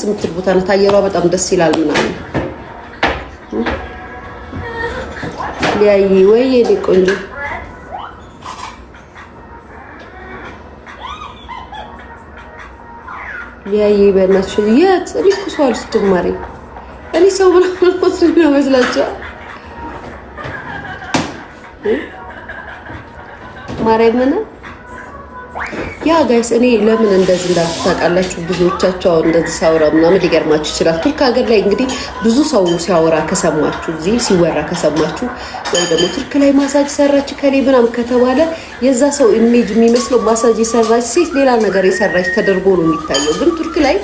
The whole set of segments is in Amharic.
የምትል ቦታ ናት። አየሯ በጣም ደስ ይላል ምናምን። ሊያይ ወይ የኔ ቆንጆ ሊያይ በእናትሽ የት እኔ እኮ ሰው አልወስድም ማሬ። እኔ ሰው ምናምን ነው መስላችኋል ማርያምን? ያ ጋይስ እኔ ለምን እንደዚህ እንዳልኩ ታውቃላችሁ? ብዙዎቻችሁ አሁን እንደዚህ ሳውራ ምናምን ሊገርማችሁ ይችላል። ቱርክ ሀገር ላይ እንግዲህ ብዙ ሰው ሲያወራ ከሰማችሁ፣ እዚህ ሲወራ ከሰማችሁ፣ ወይ ደግሞ ቱርክ ላይ ማሳጅ ሰራች ከሌ ምናምን ከተባለ የዛ ሰው ኢሜጅ የሚመስለው ማሳጅ የሰራች ሴት ሌላ ነገር የሰራች ተደርጎ ነው የሚታየው። ግን ቱርክ ላይ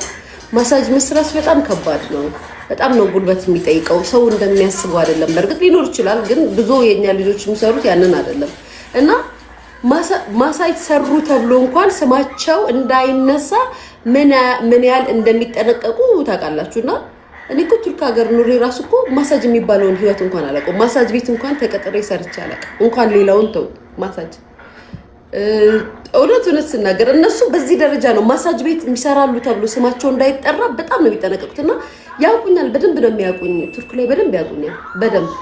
ማሳጅ መስራት በጣም ከባድ ነው። በጣም ነው ጉልበት የሚጠይቀው። ሰው እንደሚያስበው አይደለም። በእርግጥ ሊኖር ይችላል፣ ግን ብዙ የኛ ልጆች የሚሰሩት ያንን አይደለም እና ማሳጅ ሰሩ ተብሎ እንኳን ስማቸው እንዳይነሳ ምን ያህል እንደሚጠነቀቁ ታውቃላችሁና እኔ እኮ ቱርክ ሀገር ኑሬ ራሱ እኮ ማሳጅ የሚባለውን ህይወት እንኳን አላውቀውም። ማሳጅ ቤት እንኳን ተቀጥሬ ሰርቼ አላውቅም። እንኳን ሌላውን ተው ማሳጅ እውነት ስናገር እነሱ በዚህ ደረጃ ነው ማሳጅ ቤት የሚሰራሉ ተብሎ ስማቸው እንዳይጠራ በጣም ነው የሚጠነቀቁትና ያውቁኛል። በደንብ ነው የሚያውቁኝ። ቱርክ ላይ በደንብ ያውቁኛል በደንብ።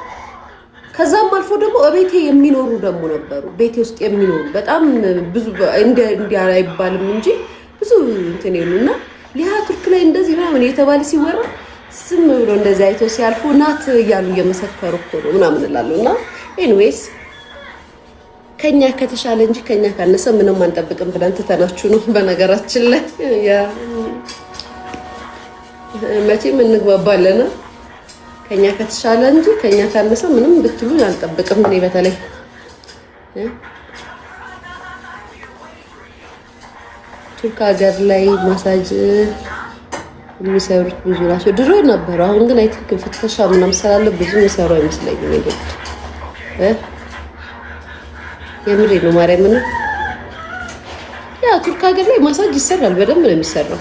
ከዛም አልፎ ደግሞ ቤቴ የሚኖሩ ደግሞ ነበሩ። ቤቴ ውስጥ የሚኖሩ በጣም ብዙ እንዲያ አይባልም እንጂ ብዙ እንትን ይሉና ሊያ ቱርክ ላይ እንደዚህ ምናምን የተባለ ሲወራ ዝም ብሎ እንደዚህ አይተው ሲያልፉ ናት እያሉ እየመሰከሩ እኮ ነው ምናምን እላለሁና ኤኒዌይስ ከኛ ከተሻለ እንጂ ከኛ ካነሰ ምንም አንጠብቅም ብለን ትተናችሁ ነው። በነገራችን ላይ መቼም እንግባባለን። ከኛ ከተሻለ እንጂ ከኛ ካነሰ ምንም ብትሉ አንጠብቅም። እኔ በተለይ ቱርክ ሀገር ላይ ማሳጅ የሚሰሩት ብዙ ናቸው። ድሮ ነበሩ። አሁን ግን አይ ቲንክ ፍተሻ ምናምን ስላለ ብዙ የሚሰሩ አይመስለኝም። እንግዲህ የምሬ ነው ማርያምን። ያ ቱርክ ሀገር ላይ ማሳጅ ይሰራል፣ በደንብ ነው የሚሰራው።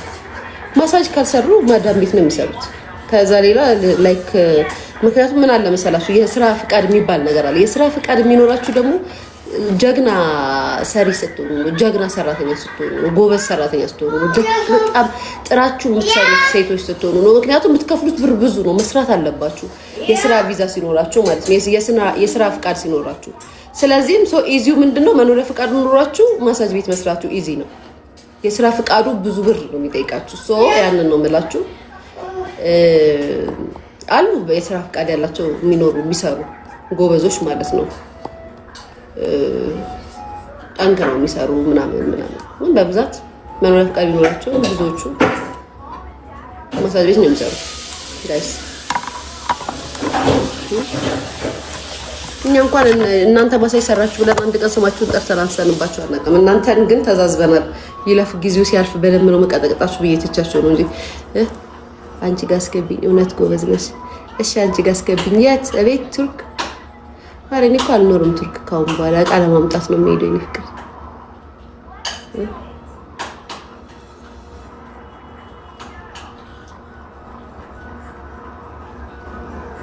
ማሳጅ ካልሰሩ ማዳም ቤት ነው የሚሰሩት። ከዛ ሌላ ላይክ ምክንያቱም ምን አለ መሰላችሁ የስራ ፍቃድ የሚባል ነገር አለ። የስራ ፍቃድ የሚኖራችሁ ደግሞ ጀግና ሰሪ ስትሆኑ ነው፣ ጀግና ሰራተኛ ስትሆኑ ነው፣ ጎበዝ ሰራተኛ ስትሆኑ ነው፣ በጣም ጥራችሁ የምትሰሩት ሴቶች ስትሆኑ ነው። ምክንያቱም የምትከፍሉት ብር ብዙ ነው፣ መስራት አለባችሁ። የስራ ቪዛ ሲኖራችሁ ማለት ነው፣ የስራ ፍቃድ ሲኖራችሁ። ስለዚህም ሶ ኢዚው ምንድነው መኖሪያ ፍቃድ ኖራችሁ ማሳጅ ቤት መስራቱ ኢዚ ነው። የስራ ፍቃዱ ብዙ ብር ነው የሚጠይቃችሁ። ሶ ያንን ነው የምላችሁ። አሉ የስራ ፍቃድ ያላቸው የሚኖሩ የሚሰሩ ጎበዞች ማለት ነው። ጠንክረው የሚሰሩ ምናምን ምን በብዛት መኖሪያ ፍቃድ ይኖራቸው ብዙዎቹ ማሳጅ ቤት ነው የሚሰሩት ጋይስ። እኛ እንኳን እናንተ ማሳጅ ሰራችሁ ብለን አንድ ቀን ስማችሁን ጠርተን አንሰንባችሁ አናውቅም። እናንተን ግን ተዛዝበናል። ይለፍ ጊዜው ሲያልፍ በደንብ ነው መቀጠቅጣችሁ ብዬ ትቻቸው ነው እንጂ አንቺ ጋር አስገብኝ። እውነት ጎበዝ ነሽ። እሺ አንቺ ጋር አስገብኝ። የት እቤት ቱርክ? ኧረ እኔ እኮ አልኖርም ቱርክ። ካሁን በኋላ ዕቃ ለማምጣት ነው የምሄደው። የእኔ ፍቅር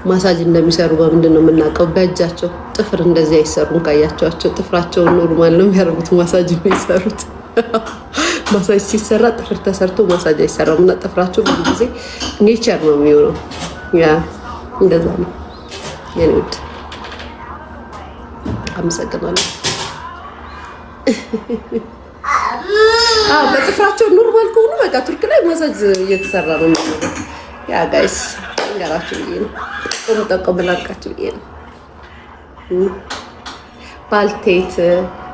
ማሳጅ እንደሚሰሩ በምንድን ነው የምናውቀው? በእጃቸው ጥፍር እንደዚህ አይሰሩም። ካያቸዋቸው ጥፍራቸውን ኖርማል ነው የሚያደርጉት ማሳጅ የሚሰሩት። ማሳጅ ሲሰራ ጥፍር ተሰርቶ ማሳጅ አይሰራም። እና ጥፍራቸው ብዙ ጊዜ ኔቸር ነው የሚሆነው። ያ እንደዛ ነው የኔ ውድ። አመሰግናለሁ። በጥፍራቸው ኖርማል ከሆኑ በቃ ቱርክ ላይ ማሳጅ እየተሰራ ነው የሚሆነው። ያ ጋይስ እንገራችሁ ብዬ ነው ጠቆም ላልቃችሁ ብዬ ነው።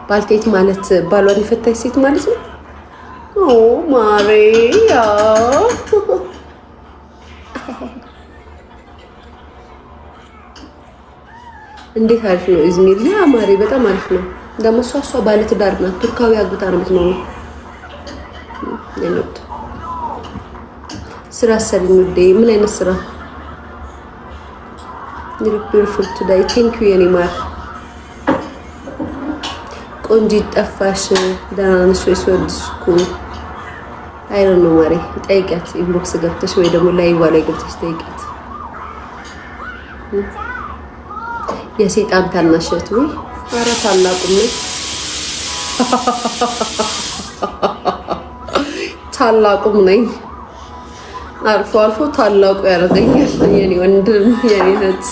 ባልቴት ማለት ባሏን የፈታች ሴት ማለት ነው። ኦ ማሪያ እንዴት አሪፍ ነው ኢዝሚር። ያ ማሪ በጣም አሪፍ ነው። ደግሞ እሷ ባለትዳር ናት። ቱርካዊ አግብታ ነው የምትኖረው። የነጥ ስራ ሰሪኝ ውዴ። ምን አይነት ስራ? ቢዩቲፉል ቱዴይ ቴንክ ዩ የኔ ማር። ቆንጂት ጠፋሽ። ደህና ነሽ ወይ? ስወድሽኩ አይሮን ነው ማሪ። ጠይቂያት ኢንቦክስ ገብተሽ ወይ ደግሞ ላይቭ ላይ ገብተሽ ጠይቂያት። የሰይጣን ታናሽት ወይ? ኧረ ታላቁም ነኝ ታላቁም ነኝ። አልፎ አልፎ ታላቁ ያደርገኛል። የኔ ወንድም የኔ እህት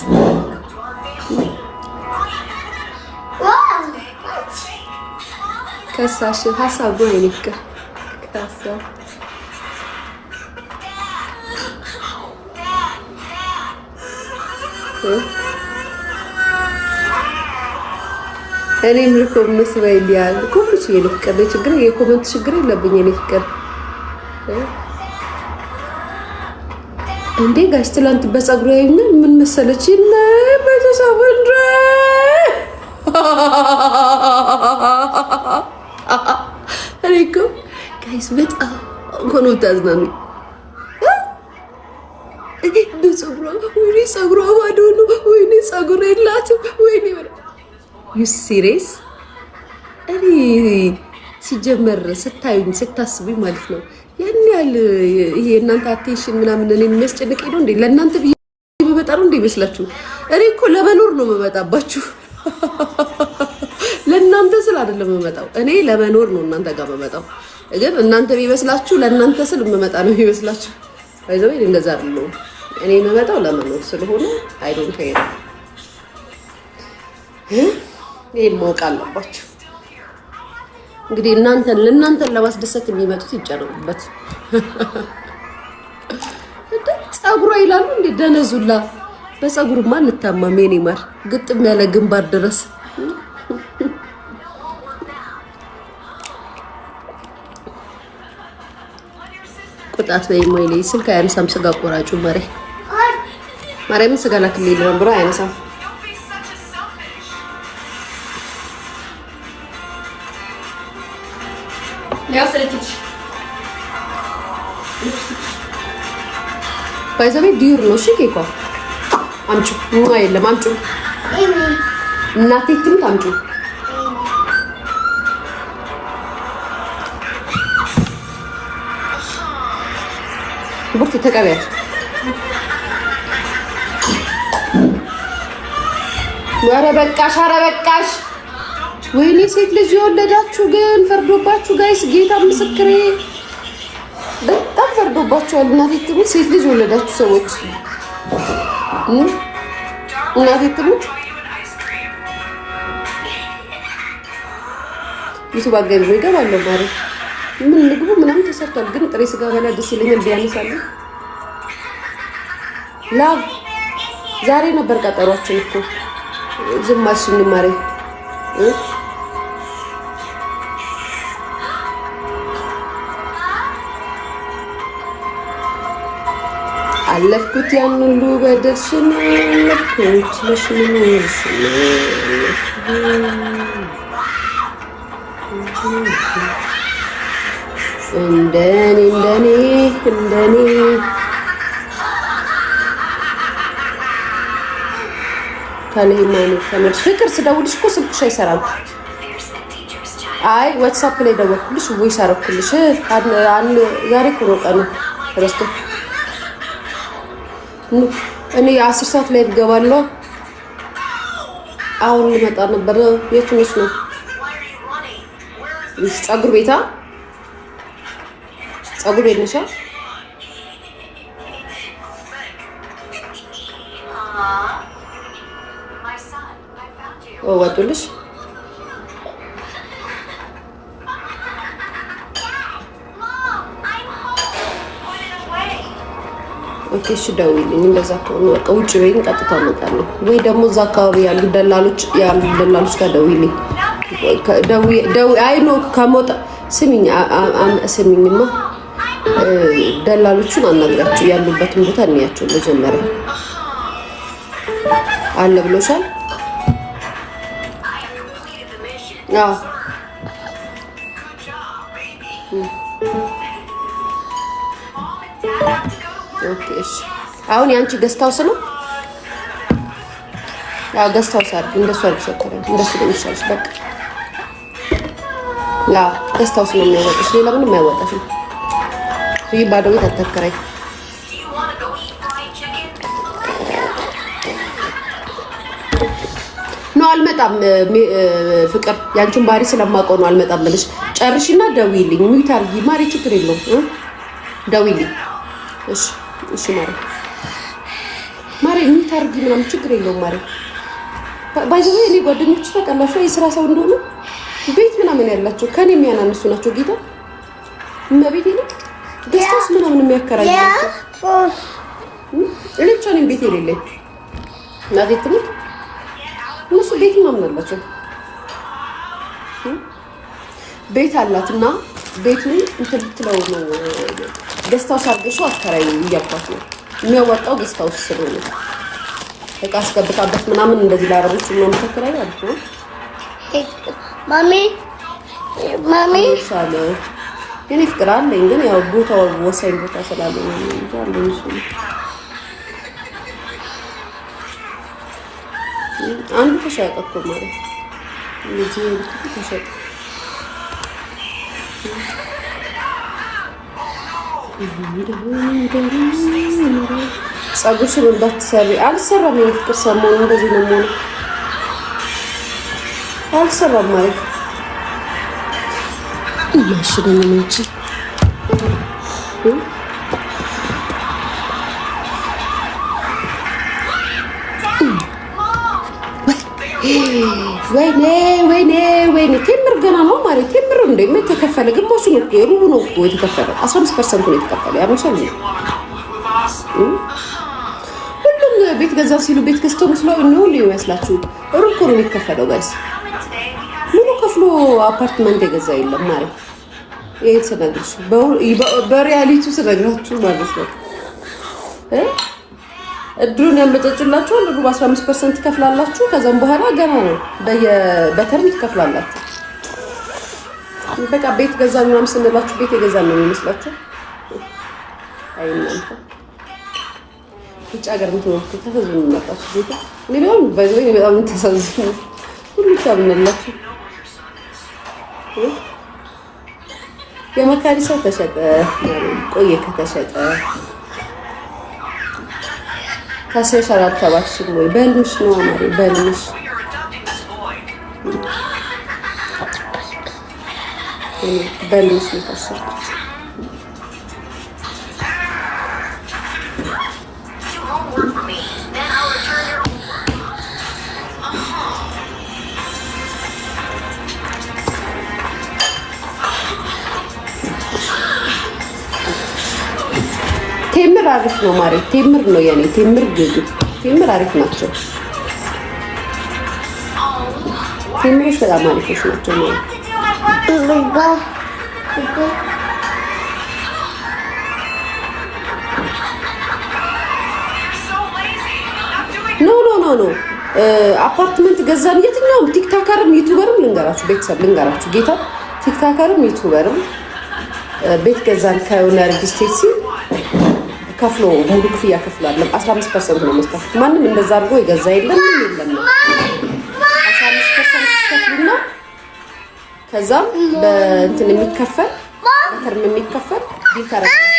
ከሳሽ ሀሳቡ አይንክ ከሳ እኔም ልኮ መስራይል ያል ኩምች የልፍቀር ችግር የኮመንት ችግር የለብኝ የልፍቀር እንዴ ጋሽ ትላንት በፀጉሩ ያዩኛል ምን መሰለች እና በተሰብ እንደ አሬኮ ጋይስ በጣም ሆኖ ታዝናኑ እኔ ፀጉሯ ባዶ ነው ወይኔ ፀጉር የላትም ወይኔ ዩ ሲሪየስ እኔ ሲጀመር ስታዩኝ ስታስቡኝ ማለት ነው ያን ያህል ይሄ እናንተ አቴንሽን ምናምን እኔ የሚያስጨንቀኝ ነው እንዴ? ለእናንተ ብዬ በመጣ ነው እንዴ ይመስላችሁ? እኔ እኮ ለመኖር ነው የምመጣባችሁ። ለእናንተ ስል አይደለም የምመጣው፣ እኔ ለመኖር ነው እናንተ ጋር የምመጣው። ግን እናንተ ቢመስላችሁ ለእናንተ ስል የምመጣ ነው ይመስላችሁ። አይዘው እንደዛ አይደለም። እኔ የምመጣው ለመኖር ስለሆነ አይ ዶንት ኬር። ይሄ ማወቅ አለባችሁ። እንግዲህ ለእናንተን ለማስደሰት የሚመጡት ይጨነቁበት። ፀጉሯ ይላሉ እንዴ ደነዙላ። በፀጉርማ እንታማም የኔ ማር ግጥም ያለ ግንባር ድረስ ቁጣት በይ ሞይሌ ስልክ አያነሳም። ስጋ ቆራጩ ማርያምን ስጋ ላክልኝ ብሎ አያነሳም። Ja, selektሽ ባይዘቤ ዲዩር ነው። እሺ ኬኳ አምጩ ነው የለም አምጩ እናቴ ትምት አምጩ ቡርት ተቀበያት። ኧረ በቃሽ። ወይኔ ሴት ልጅ የወለዳችሁ ግን ፈርዶባችሁ ጋይስ፣ ጌታ ምስክሬ በጣም ፈርዶባችኋል። እናቴ ትሙት ሴት ልጅ የወለዳችሁ ሰዎች እናቴ ትሙት ዩቱብ አገኝ ይገባለሁ ማለት ምን ምግቡ ምናምን ተሰርቷል። ግን ጥሬ ስጋ በላ ደስ ይለኛል ቢያነሳለሁ። ላቭ ዛሬ ነበር ቀጠሯችን እኮ ዝም አልሽኝ ማሬ አለፍኩት ያን ሁሉ በደርሽን አለፍኩት ለሽን እንደኔ ከለይማኖት ከመልሽ ፍቅር ስደውልሽ እኮ ስልክሽ አይሰራም። አይ ዋትስአፕ ላይ ደወልኩልሽ ቮይስ አደረኩልሽ። ዛሬ እኮ ነው ቀኑ ረስቶ እኔ 10 ሰዓት ላይ እገባለሁ። አሁን ልመጣ ነበር። የት ነሽ ነው? ፀጉር ቤታ ፀጉር ቤት ነሽ? ወጡልሽ? ኦኬ እሺ ደውይልኝ። እንደዛ ከሆነ በቃ ውጭ በይኝ፣ ቀጥታ እመጣለሁ። ወይ ደግሞ እዛ አካባቢ ያሉ ደላሎች ጋር ደውይልኝ። አይ ኖ ከሞጣ ስሚኝማ ደላሎቹን አናግራችሁ ያሉበትን ቦታ እንያቸው። መጀመሪያ አለ ብሎሻል? አዎ ኦኬ እሺ። አሁን ያንቺ ገስታውስ ነው? ያው ገስታውስ አይደል? እንደሱ አልተሰከረም። እንደሱ ነው የሚሻልሽ። በቃ ያው ገስታውስ ነው የሚያወጣሽ፣ ሌላ ምንም አያወጣሽም። ይሄ ባዶ ቤት አትከራይ። ነው አልመጣም። ፍቅር ያንቺን ባህሪ ስለማውቀው ነው አልመጣም ብለሽ ጨርሽና ደውይልኝ። ሚዩት አድርጊ ማሪ፣ ችግር የለውም። ደውይልኝ እሺ። እሺ ማሬ የሚታርግ ምናምን ችግር የለውም ማሬ። ባይዘው እኔ ጓደኞች ታውቃላችሁ የስራ ሰው እንደሆነ ቤት ምናምን ያላቸው ከኔ የሚያናንሱ ናቸው። ጌታ እመቤቴ ነው ገስታስ ምናምን የሚያከራዩ ናቸው። እኔ ብቻ ነኝ ቤት የሌለኝ እናቴ ትሙት። እነሱ ቤት ምናምን አላቸው። ቤት አላትና ቤቱን እንትን ብትለው ነው ገስታው ሳርገሽው አከራዩ እያልኳት ነው። የሚያወጣው ገስታው ስለሆነ እቃ አስገብታበት ምናምን እንደዚህ ላረቦች ምናምን ተከራዩ አልኩ ነው። ማሚ ሳለ የኔ ፍቅር አለኝ፣ ግን ያው ቦታው ወሳኝ ቦታ ስላለ ነው እንጂ አለኝ እሱ አንዱ ተሸጠ እኮ ማለት ልጅ ተሸጠ። ጸጉርሽን እንዳትሰሪ አልሰራም። የኔ ፍቅር ሰሞኑን እንደዚህ ነው የምሆነው። አልሰራም ማለት ማሽነኝ ነው እንጂ ወይኔ ቴምር ገና ነው ማለት ቴምር እንደም የተከፈለ ግማሹ ነው ሩቡ ነው የተከፈለ 15% ነው የተከፈለ ያመሻል። ሁሉም ቤት ገዛ ሲሉ ቤት ገዝተው መስለው ነው ይመስላችሁ ሩብ ነው የሚከፈለው ጋይስ። ሙሉ ከፍሎ አፓርትመንት የገዛ የለም ማለት ይሄ ተነግርሽ በሪያሊቲ ስነግራችሁ ማለት ነው። እድሉን ያመጣጭላችኋል። ሩብ 15% ትከፍላላችሁ። ከዛም በኋላ ገና ነው በተርም ትከፍላላችሁ። በቃ ቤት ገዛ ምናምን ስንላችሁ ቤት የገዛ ነው የሚመስላችሁ። አይናንተ ውጭ ሀገር ምትኖሩ ተፈዝኑ መጣችሁ ቤት ሌላውን ባይዘይ በጣም ተሳዝኑ ሁሉ ታምናላችሁ። የመካሪ ሰው ተሸጠ ቆየ ከተሸጠ ታሰሻላት ተባክሽ ወይ በልምሽ ነው ማለት በልምሽ በልምሽ ነው ታሰሻላት ቴምር አሪፍ ነው ማለት ቴምር ነው ያኔ ቴምር ግዙ ቴምር አሪፍ ናቸው። ቴምሮች በጣም አሪፎች ናቸው ማለት ኖ አፓርትመንት ገዛን። የትኛውም ቲክታከርም ዩቲዩበርም ልንገራችሁ ቤተሰብ ልንገራችሁ ጌታ ቲክታከርም ዩቲዩበርም ቤት ገዛን ከሆነ ሬጅስትሬት ሲል ከፍሎ ሙሉ ክፍያ ከፍሏል። 15% ነው መስጠት። ማንም እንደዛ አድርጎ የገዛ የለም ነው 15% ከፍሉና ከዛም በእንትን የሚከፈል በተርም የሚከፈል ዲል ታረጋለህ።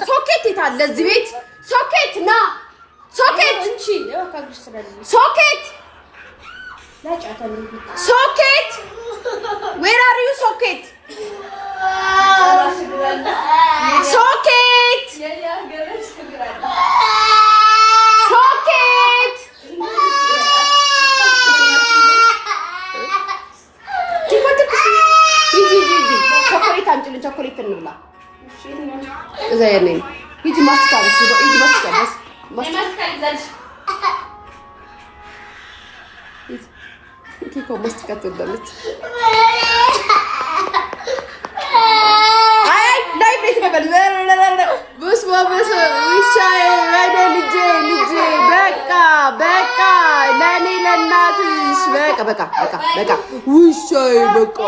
ሶኬት የታለ እዚህ ቤት ሶኬት ና ሶኬት እንቺ ሶኬት ሶኬት where are you socket socket socket ቾኮሌት አንቺ ቾኮሌት እንብላ እዛ የኔ ሂጂ ማስካል ሂጂ ማስካል ኪኮ ማስቲካት ወዳለች። አይ ላይ ቤት ገበል በስማ ውሻዬ ወደ ልጄ በቃ ለኔ ለእናትሽ በቃ ውሻዬ በቃ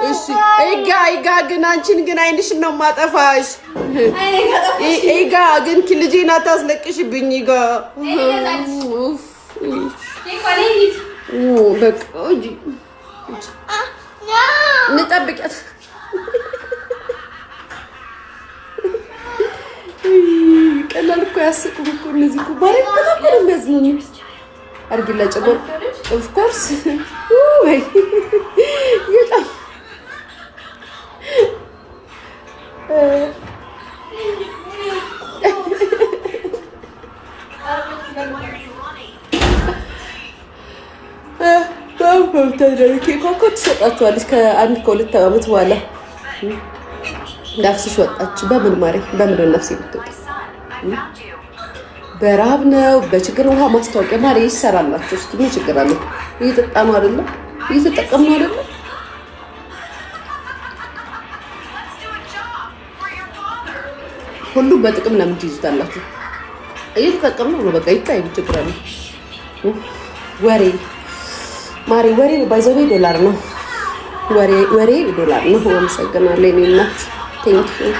እሺ ይጋ ግን አንቺን ግን አይንሽን ነው ማጠፋሽ። ይጋ ግን ልጄን አታስለቅሽብኝ ይጋ በቃ እንጂ እንጠብቂያት። ቀላል እኮ ያስቁም እኮ እነዚህ እኮ ባሪ በጣም ነው የሚያዝናኑ። አርግላ ጨምር ኦፍ ኮርስ ወይ ኬኳ እኮ ትሰጣችኋለች ከአንድ ከሁለት ዓመት በኋላ ነፍስሽ ወጣች። በምን ማሪ በምን ነፍስ የምትወጣ በረሃብ ነው በችግር ውሃ ማስታወቂያ ማሪ ይሰራላችሁ። እስኪ ምን ችግር አለ? እየጠጣ ነው አይደለም? እየተጠቀም ነው አይደለም? ሁሉም በጥቅም ለምን ትይዙታላችሁ? እየተጠቀም ነው በቃ ይታይ ችግር አለ? ወሬ ማሪ ወሬ ባይዘዌ ዶላር ነው። ወሬ ዶላር ነው። አመሰግናለሁ የኔ እናት ቴንክ ዩ።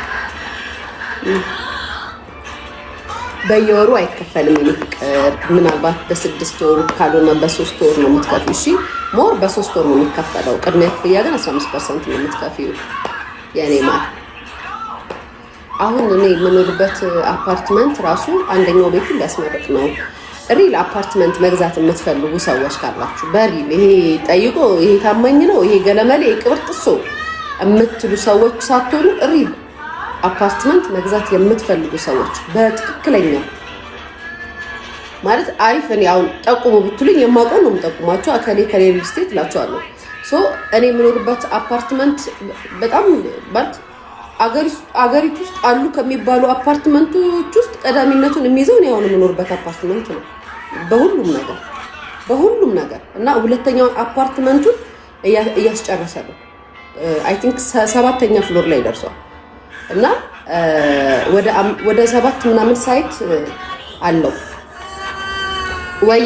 በየወሩ አይከፈልም የኔ ፍቅር። ምናልባት በ6 ወሩ ካልሆነ በ3 ወር ነው የምትከፊው። እሺ ሞር በ3 ወር ነው የሚከፈለው። ቅድሚያ ክፍያ ግን 15% ነው የምትከፊው የኔ ማር። አሁን እኔ የምኖርበት አፓርትመንት ራሱ አንደኛው ቤቱ ሊያስመርቅ ነው። ሪል አፓርትመንት መግዛት የምትፈልጉ ሰዎች ካላችሁ በሪል ይሄ ጠይቆ ይሄ ታማኝ ነው ይሄ ገለመሌ ቅብርጥሶ የምትሉ ሰዎች ሳትሆኑ ሪል አፓርትመንት መግዛት የምትፈልጉ ሰዎች በትክክለኛ ማለት አሪፍ። እኔ አሁን ጠቁሙ ብትሉኝ የማውቀው ነው የምጠቁማቸው። አከሌ ከሌ ሪል ስቴት እላቸዋለሁ። ሶ እኔ የምኖርበት አፓርትመንት በጣም ማለት አገሪቱ ውስጥ አሉ ከሚባሉ አፓርትመንቶች ውስጥ ቀዳሚነቱን የሚይዘው እኔ አሁን የምኖርበት አፓርትመንት ነው በሁሉም ነገር እና ሁለተኛውን አፓርትመንቱን እያስጨረሰ ነው። አይ ቲንክ 7ኛ ፍሎር ላይ ደርሷል እና ወደ 7 ምናምን ሳይት አለው። ወይ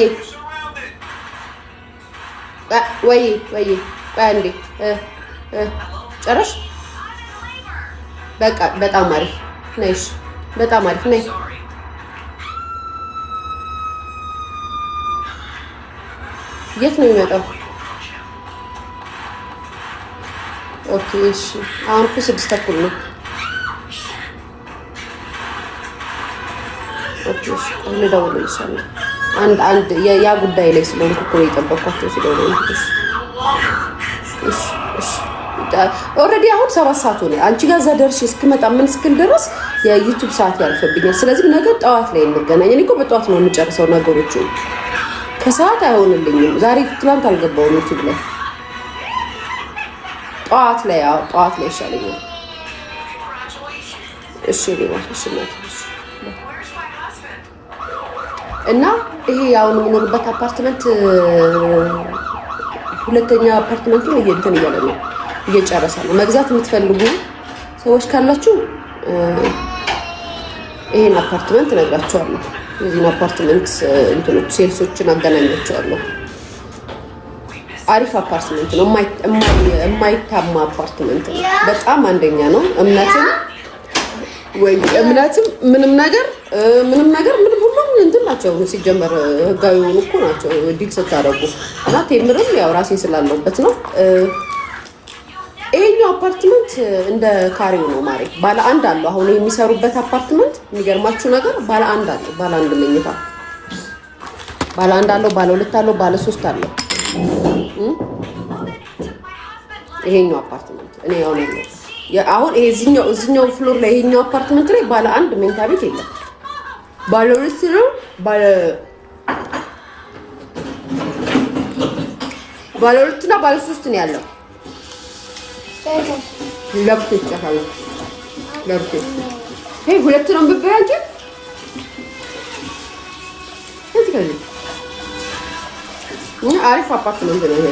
ቆይ አንዴ ጨረሽ? በቃ በጣም አሪፍ ነሽ። በጣም አሪፍ ነይ። የት ነው የሚመጣው? ኦኬ እሺ። አሁን እኮ 6 ተኩል ነው። ኦኬ እሺ። ልደውልልሻለሁ። አንድ ያ ጉዳይ ላይ ስለሆንኩ እኮ የጠበኳቸው ስለሆነ እሺ እሺ። ኦልሬዲ አሁን 7 ሰዓት ሆነ። አንቺ ጋር እዛ ደርሼ እስክመጣ ምን እስክል ድረስ የዩቲዩብ ሰዓት ያልፈብኛል። ስለዚህ ነገ ጠዋት ላይ እንገናኝ። እኔ እኮ በጠዋት ነው የምጨርሰው ነገሮች፣ ከሰዓት አይሆንልኝም። ዛሬ ትላንት አልገባሁም ዩቲዩብ ላይ። ጠዋት ላይ ይሻለኛል። እሺ ሊባል እሺ ማለት እና ይሄ አሁን የምኖርበት አፓርትመንት ሁለተኛ አፓርትመንቱን እንትን እያለ ነው እየጨረሰ ነው። መግዛት የምትፈልጉ ሰዎች ካላችሁ ይሄን አፓርትመንት እነግራችኋለሁ። የዚህን አፓርትመንት እንትኖች ሴልሶችን አገናኛቸዋለሁ። አሪፍ አፓርትመንት ነው። የማይታማ አፓርትመንት ነው። በጣም አንደኛ ነው። እምነትም ምንም ነገር ሁሉም እንትን ናቸው። ሲጀመር ህጋዊ የሆኑ እኮ ናቸው ዲል ስታደርጉ እና ቴምርም ያው ራሴ ስላለሁበት ነው። ይሄኛው አፓርትመንት እንደ ካሬው ነው ማሬ። ባለ አንድ አለው። አሁን የሚሰሩበት አፓርትመንት የሚገርማችሁ ነገር ባለ አንድ አለው። ባለ አንድ መኝታ ባለ አንድ አለው፣ ባለ 2 አለው፣ ባለ 3 አለው። ይሄኛው አፓርትመንት እኔ ያው ነው አሁን ይሄ እዚህኛው ፍሎር ላይ ይሄኛው አፓርትመንት ላይ ባለ አንድ መኝታ ቤት የለም። ባለ 2 ነው። ባለ 2 እና ባለ 3 ነው ያለው። ለብቶ ይቻላል። ለብቶ ይሄ 2 ነው ብትበያንቺ አሪፍ አፓርትመንት ነው ይሄ።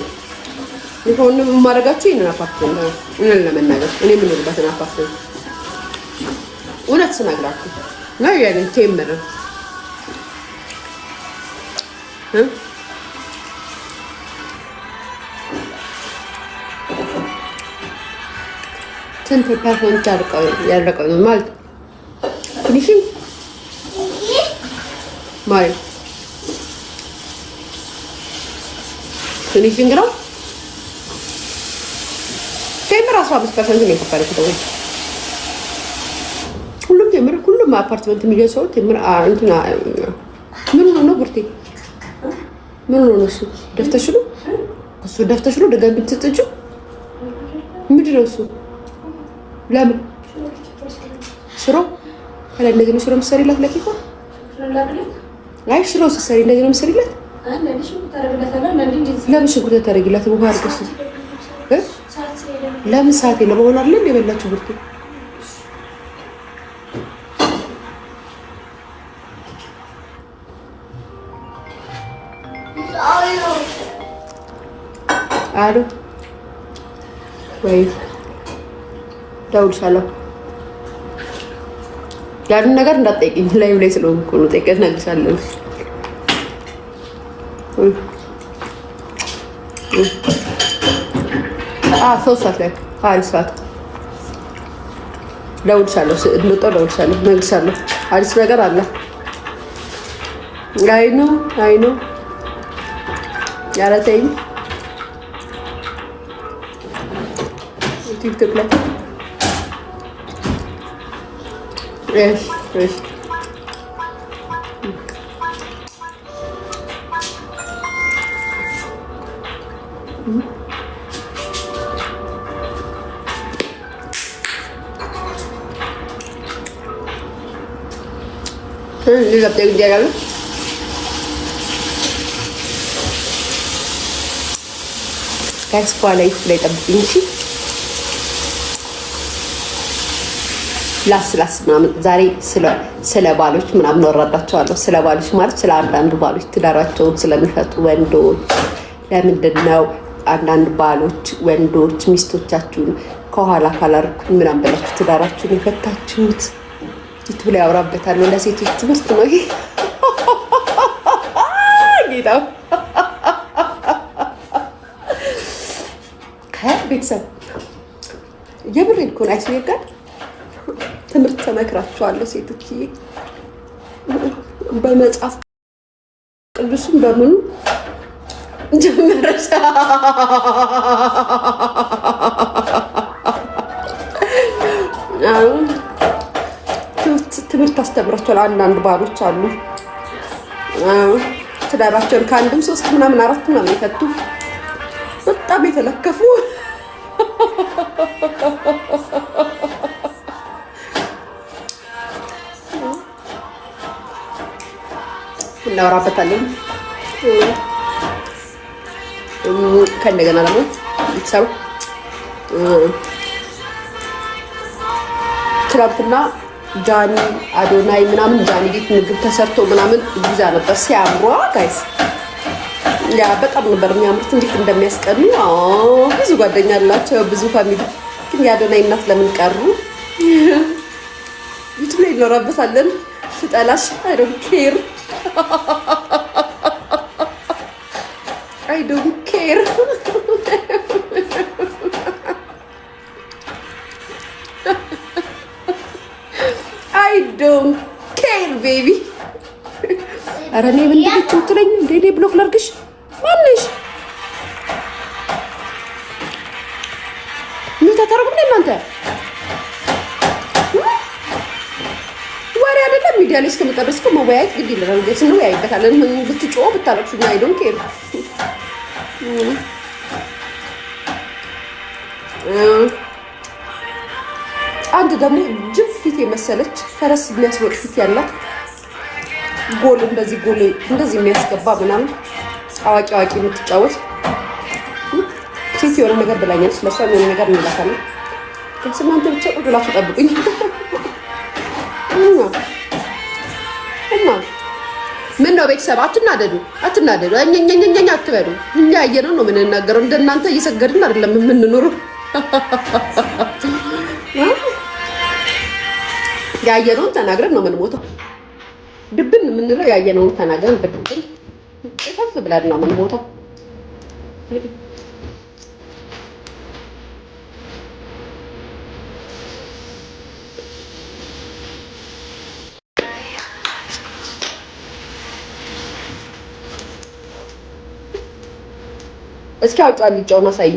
ይሄን የማደርጋችሁ ይሄንን አፓርትመንት ነው። እኔን ለመናገር እኔ የምኖርበትን አፓርትመንት እውነት ስነግራችሁ ነው ያኔ ቴምር ስንት ፐርሰንት ያለቀው ነው ማለት ፊኒሽንግ ማለት ፊኒሽንግ ነው። ቴምር 15% ነው የከፈለው። ሁሉም አፓርትመንት የሚገዛው ቴምር እንትና ምን ነው ብርቴ ምን ነው እሱ ደፍተሽ ነው ደጋግም ትጥጪው ምንድን ነው እሱ? ለምን ሽሮ ከላይ እንደዚህ ነው ሽሮ የምትሰሪላት ለኪኮ? አይ ሽሮ ስትሰሪ እንደዚህ ነው የምትሰሪላት? ለምን ሽንኩርት ታደርጊላት? ውሃ አድርገሽ ለምን ሰዓት የለም አሁን አይደል የበላችሁ ብርቱ አሉ ወይ ደውልሻለሁ። ያንን ነገር እንዳትጠይቂኝ ላይቭ ላይ ስለሆንኩ ነው። ጠይቀሽ እነግርሻለሁ። ሶስት ሰዓት ላይ አሪፍ ሰዓት ደውልሻለሁ። ደውልሻለሁ፣ እነግርሻለሁ። አዲስ ነገር አለ። አይ ነው ኧረ ተይኝ። ቲክቶክ ላይ እሺ ሌላ ጠይቅ ያጋለ ከስፋ ላይ ጠብቁኝ እሺ። ላስ ምናምን ዛሬ ስለ ባሎች ምናምን ወራዳቸዋለሁ። ስለ ባሎች ማለት ስለ አንዳንድ ባሎች ትዳራቸውን ስለሚፈቱ ወንዶች፣ ለምንድን ነው አንዳንድ ባሎች ወንዶች ሚስቶቻችሁን ከኋላ ካላርኩኝ ምናምን ብላችሁ ትዳራችሁን የፈታችሁት? ዩቱብ ላይ ያወራበታለሁ። ለሴቶች ትምህርት ነው ይሄ። ጌታ ከቤተሰብ የምሬን እኮ ነው። አይስሜጋድ ትምህርት ተመክራችኋለሁ ሴቶችዬ። በመጽሐፍ ቅዱስም በምኑ ጀመረሽ? ትምህርት አስተምራችኋል። አንዳንድ ባሎች አሉ ትዳራቸውን ከአንድም ሶስት ምናምን አራት ምናምን የፈቱ በጣም የተለከፉ እናወራበታለን። ከእንደገና ደግሞ ቤተሰቡ ትራምፕና ጃኒ አዶናይ ምናምን ጃኒ ቤት ምግብ ተሰርቶ ምናምን ግዛ ነበር። ሲያምሯ ጋይስ ያ በጣም ነበር የሚያምሩት። እንዴት እንደሚያስቀኑ ብዙ ጓደኛ አላቸው፣ ብዙ ፋሚሊ። ግን የአዶናይ እናት ለምን ቀሩ? ዩቱብ ላይ ይኖራበታለን። ፍጠላሽ አይ ዶንት ኬር I don't care. I don't care baby. ኧረ እኔ ምን እንደምትይው ትለኝ እንደ እኔ ብሎክ ላድርግሽ? ማንሽ ምን ታደርጉም እናንተ? ወሬ አይደለም ሚዲያ ላይ እስከመጣደስ እኮ መወያየት ግድ ይላል። እንዴት ነው ያይበታለን? ምን ብትጮህ ብታለቅሱ I don't care። አንድ ደግሞ ጅብ ፊት የመሰለች ፈረስ የሚያስሮጥ ፊት ያላት ጎል እንደዚህ የሚያስገባ ምናምን አዋቂ የምትጫወት ሴት የሆነ ነገር ብላኛለች። ለሷ የሆነ ነገር እንላታለን። እናንተ ብቻ ቁጭ ብላችሁ ጠብቁኝ እና ምን ነው ቤተሰብ አትናደዱ። እኛኛ አትበሉ። እኛ ያየነው ነው የምንናገረው። እንደናንተ እየሰገድን አይደለም የምንኖረው። ያየነውን ተናግረን ነው የምንሞተው። ድብን የምንለው ያየነውን ተናግረን ድብን ከፍ ብለን ነው የምንሞተው። እስኪ አውጣ ልጫውን አሳይ።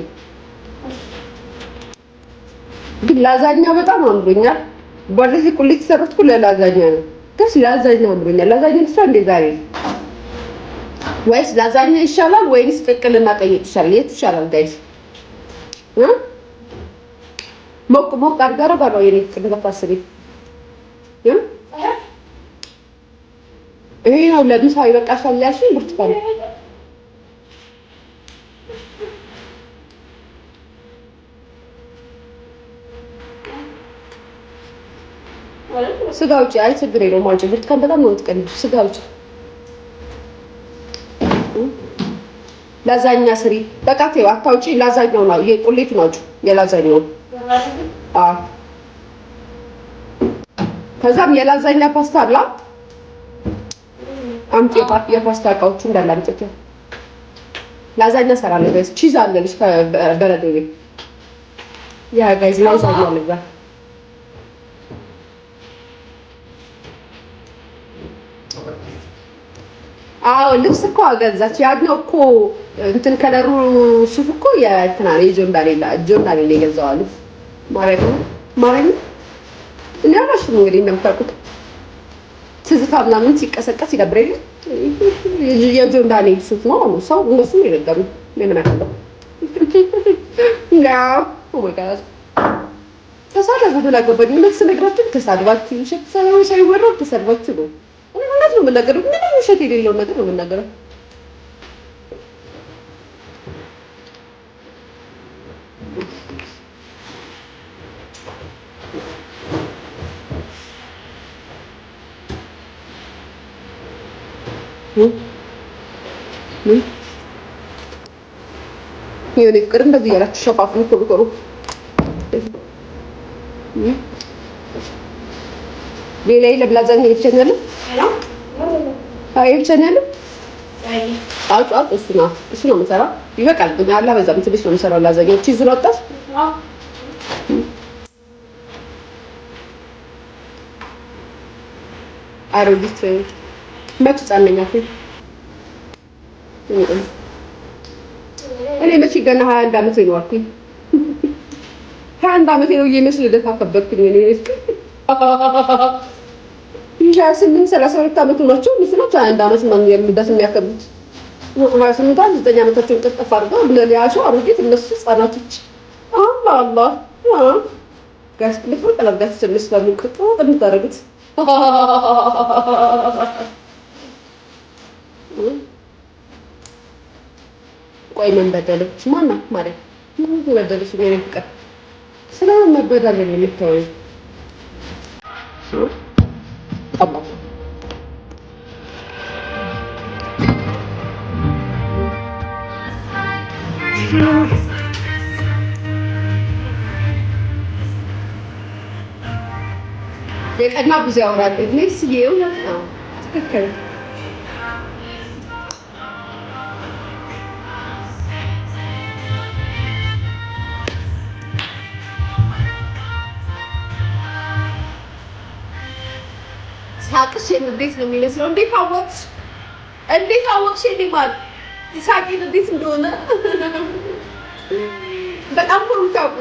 ግን ላዛኛ በጣም አምሮኛል። ባለዚህ ቁልት ሰራትኩ ለላዛኛ ነው። ከስ ላዛኛ አምሮኛል። ላዛኛ ልስራ እንደ ዛሬ ወይስ ላዛኛ ይሻላል ወይስ ቅቅልና ቀይ ይሻላል? የት ይሻላል ጋይስ? ሞቅ አድርጋ ባለው የኔ ቅቅል ታስቢ ይሄ ነው ለምሳ ይበቃሻል ያልሽኝ ብርቱካን ስጋ ውጪ። አይ ችግር የለውም አንቺ ብርቱካን በጣም ነው የምትቀልጂው። ስጋ ውጪ። ላዛኛ ስሪ በቃ ተይው፣ አታውጪ። ላዛኛው ነው ይሄ ቁሌት ነው። የላዛኛው አዎ። ከዛም የላዛኛ ፓስታ አላ አምጪ። የፓስታ እቃዎቹ እንዳለ አምጪ። ላዛኛ ሰራለሁ ጋይስ። ቺዝ አለልሽ ከበረዶ ቤት ያ ጋይስ ላዛኛ ልጋ አዎ ልብስ እኮ አገዛች። ያኛው እኮ እንትን ከለሩ ሱፍ እኮ የእንትና ጆርዳን የገዛው አሉ ማረኝ እኔ አላሽም። እንግዲህ እንደምታውቁት ትዝታ ምናምን ሲቀሰቀስ ይደብር የለ የጆርዳን ሱፍ ነው ሰው እነሱ የነገሩ ምን አለው ነው ወጋዝ ተሳደቡ ብላገባኝ ምን ስነግራችሁ ተሳድባችሁ ሸት ሳይወራ ተሳድባችሁ ነው። እውነት ነው የምናገረው። ምንም ውሸት የሌለው ነገር ነው የምናገረው። የኔ ፍቅር እንደዚህ ያላችሁ ሸፋፍን ቶሎ ሌላ የለም። ላዛኛ ይቻላል ይቻላል። አውጡ እሱ ነው የምሰራው። ይበቃል። አላበዛም። ትንሽ ነው የምሰራው። ላዛኛ ቺዝ ነው ወጣት አሮጊት መች ጻነኛት እኔ መቼ ገና 21 ዓመት ነው አልኩኝ። 21 ዓመት ነው እየመስል ልደት አከበርኩኝ እኔ 28-32 ዓመት ሆናቸው ምስሎች 21 ዓመት ነው የምደት የሚያከብሩት። 28-9 ዓመታቸውን ጥፍጥፍ አድርገው ለሊያቸው አሮጊት እነሱ ህጻናቶች አላህ ጋስ ልፍር ቀለብዳት ትንሽ ስለምንቅጡ እንታረጉት ቆይ ምን በደለች ማናት ማለት ምን በደለች ነው ፍቅር ስለምን መበደል ነው የምታወይ አባ የቀና ብዙ ያወራል እኔስ የእውነት ነው ትክክል ሳቅሽ እንዴት ነው የሚመስለው? እንዴት አወቅሽ? እኔ ማለት ሳቂን እንዴት እንደሆነ በጣም ሁሉ ታውቁ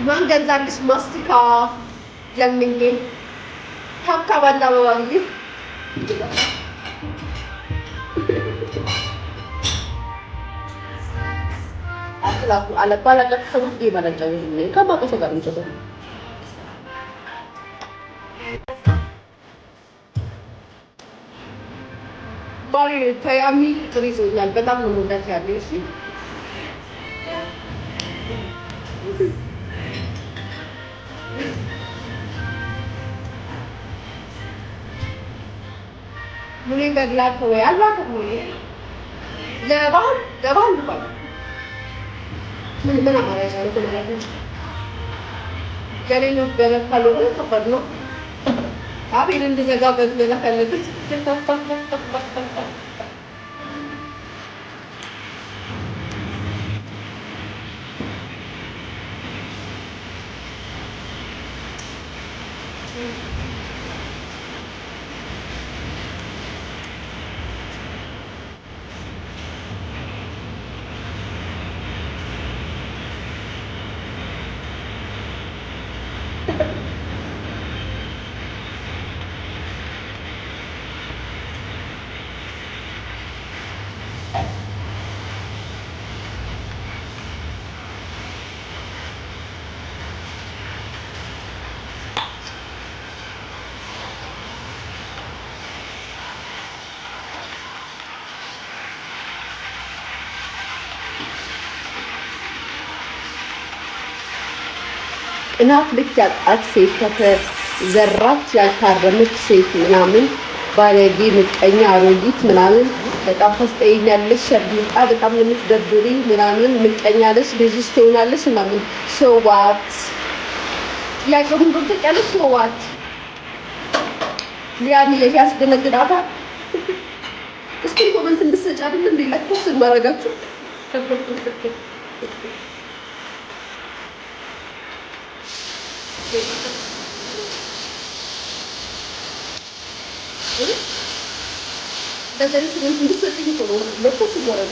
ማን ገዛልሽ ማስቲካ ለምኜ ታካባና ባባዬ አጥላፉ አለባላለ ሰውት ይባላል ከማቆሶ ጋር እንጨቶ ባሪ ታያሚ ትሪዞኛል በጣም ነው ወዳት ያለው እሺ ምን ይገድላል ወይ አላውቅም ወይ ለባህል ምን አማራጭ አለው ማለት ነው ገሌሎ በለካሎ ተፈር ነው አቤል እንደዘጋበት በለካለበት ቅናት ልክ ያጣት ሴት ከተዘራች ያልታረመች ሴት ምናምን ባለጌ፣ ምቀኛ፣ አሮጊት ምናምን በጣም ታስጠይኛለሽ፣ ሸርሙጣ፣ በጣም የምትደብሪ ምናምን ምቀኛ ነሽ፣ ልጅሽ ትሆናለሽ ምናምን ሶዋት ጥያቄው ምን ትጠቀለሽ? ሶዋት ሊያን ያስደነግጣታል። እስኪ ኮመንት እንድትሰጪ አይደል እንዴ ለኩስ ማረጋችሁ በዘሪት እንድትሰጪኝ እኮ ነው ለኩስ ማረጋ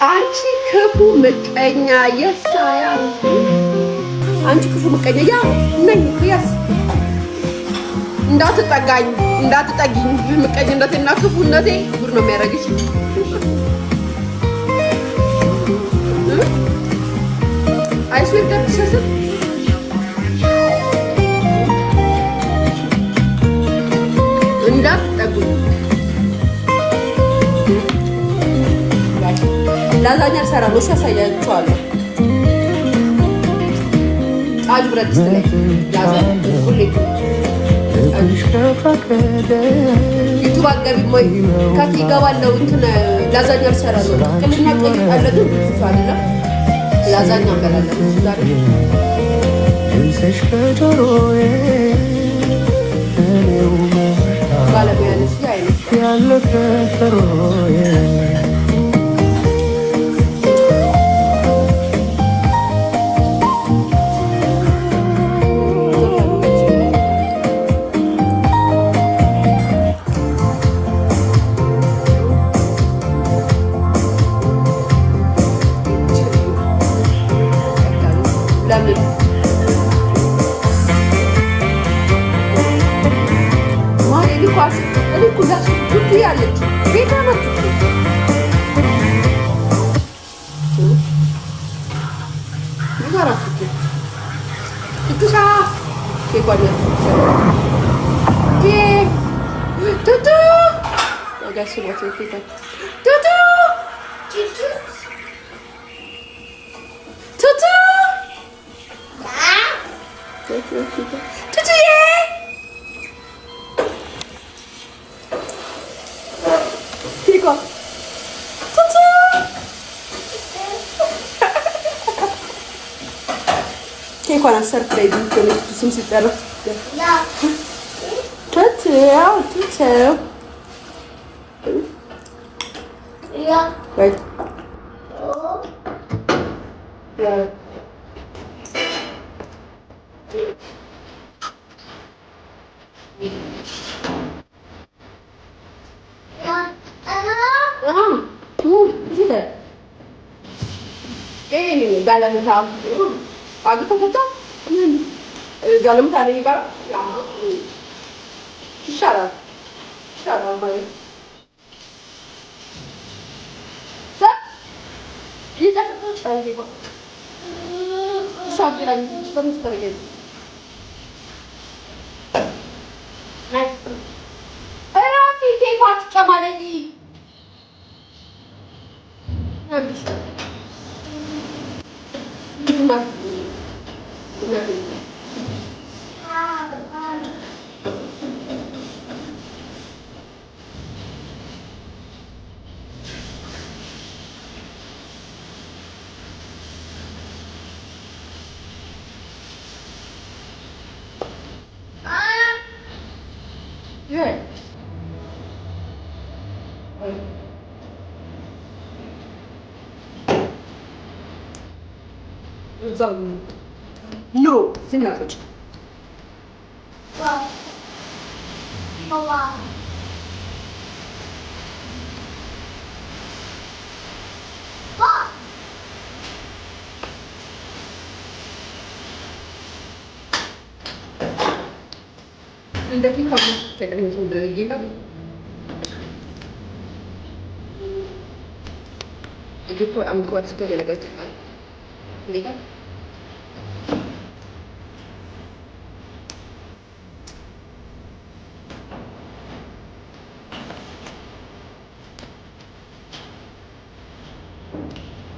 አንቺ ክፉ ምቀኛ የሳያ አንቺ ክፉ ምቀኛ ያ ነኝ ያስ እንዳትጠጋኝ እንዳትጠጊኝ ምቀኝነቴና ክፉነቴ ጉድ ነው የሚያደርግሽ። አይስዌር ደርሰስ እንዳትጠጉኝ ላዛኛ ሰራ ነው ያሳያችኋለሁ። ጣጅ ብረት ድስት ላይ ላዛኛ ሁሌ ዩቱብ አገቢ ሞይ ከት ይገባለው እንትን ላዛኛ ሰራ ነው ቅልና ቆይ አለ ግን አይደለ ላዛኛ በላለ ዛሬ እንሰሽ ከጆሮዬ እኔው ባለሙያ ነሽ ያለ ከጆሮዬ ኬኳን አሰርፕራይዝ ነው ስም ሲጠራ ተተው ተተው ያ right yeah galantam agak foto galam tadi kan shara shara mai sa ini tak lagi kok sampai lagi sebentar lagi nice Rafi kek sama lagi habis ኑሮ ዝናቶች እንደዚህ I'm going to go get a good